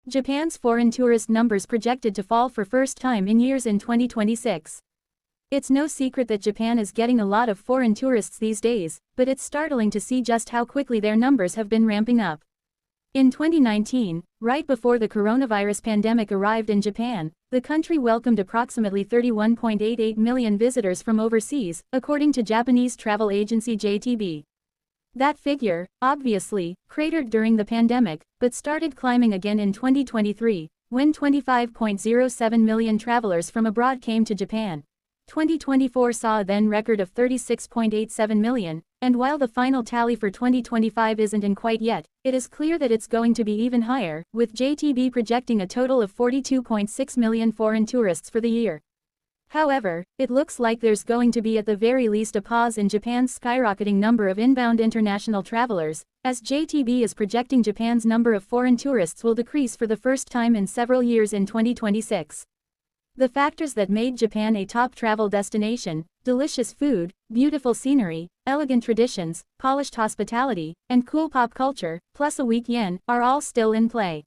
Japan's foreign tourist numbers projected to fall for first time in years in 2026. It's no secret that Japan is getting a lot of foreign tourists these days, but it's startling to see just how quickly their numbers have been ramping up. In 2019, right before the coronavirus pandemic arrived in Japan, the country welcomed approximately 31.88 million visitors from overseas, according to Japanese travel agency JTB. That figure, obviously, cratered during the pandemic, but started climbing again in 2023, when 25.07 million travelers from abroad came to Japan. 2024 saw a then record of 36.87 million, and while the final tally for 2025 isn't in quite yet, it is clear that it's going to be even higher, with JTB projecting a total of 42.6 million foreign tourists for the year. However, it looks like there's going to be at the very least a pause in Japan's skyrocketing number of inbound international travelers, as JTB is projecting Japan's number of foreign tourists will decrease for the first time in several years in 2026. The factors that made Japan a top travel destination, delicious food, beautiful scenery, elegant traditions, polished hospitality, and cool pop culture, plus a weak yen, are all still in play.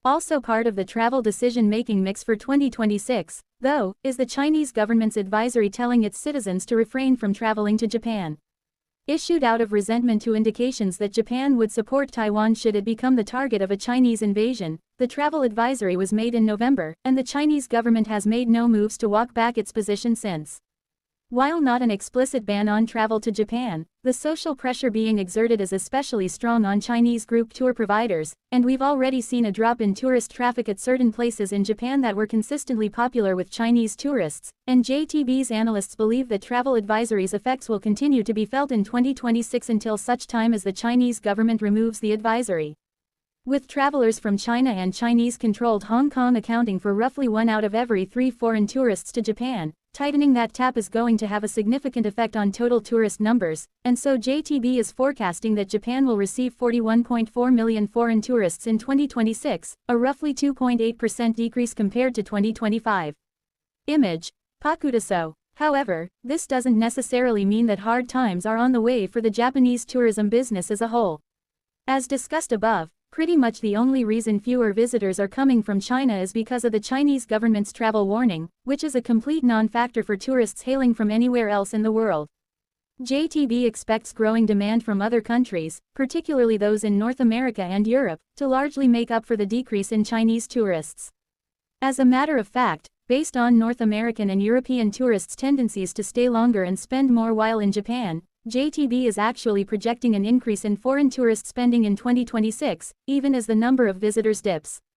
Also part of the travel decision-making mix for 2026, though, is the Chinese government's advisory telling its citizens to refrain from traveling to Japan. Issued out of resentment to indications that Japan would support Taiwan should it become the target of a Chinese invasion, the travel advisory was made in November, and the Chinese government has made no moves to walk back its position since. While not an explicit ban on travel to Japan, the social pressure being exerted is especially strong on Chinese group tour providers, and we've already seen a drop in tourist traffic at certain places in Japan that were consistently popular with Chinese tourists, and JTB's analysts believe that travel advisories' effects will continue to be felt in 2026 until such time as the Chinese government removes the advisory. With travelers from China and Chinese-controlled Hong Kong accounting for roughly 1 out of every 3 foreign tourists to Japan, tightening that tap is going to have a significant effect on total tourist numbers, and so JTB is forecasting that Japan will receive 41.4 million foreign tourists in 2026, a roughly 2.8% decrease compared to 2025. Image: Pakutaso. However, this doesn't necessarily mean that hard times are on the way for the Japanese tourism business as a whole. As discussed above, pretty much the only reason fewer visitors are coming from China is because of the Chinese government's travel warning, which is a complete non-factor for tourists hailing from anywhere else in the world. JTB expects growing demand from other countries, particularly those in North America and Europe, to largely make up for the decrease in Chinese tourists. As a matter of fact, based on North American and European tourists' tendencies to stay longer and spend more while in Japan, JTB is actually projecting an increase in foreign tourist spending in 2026, even as the number of visitors dips.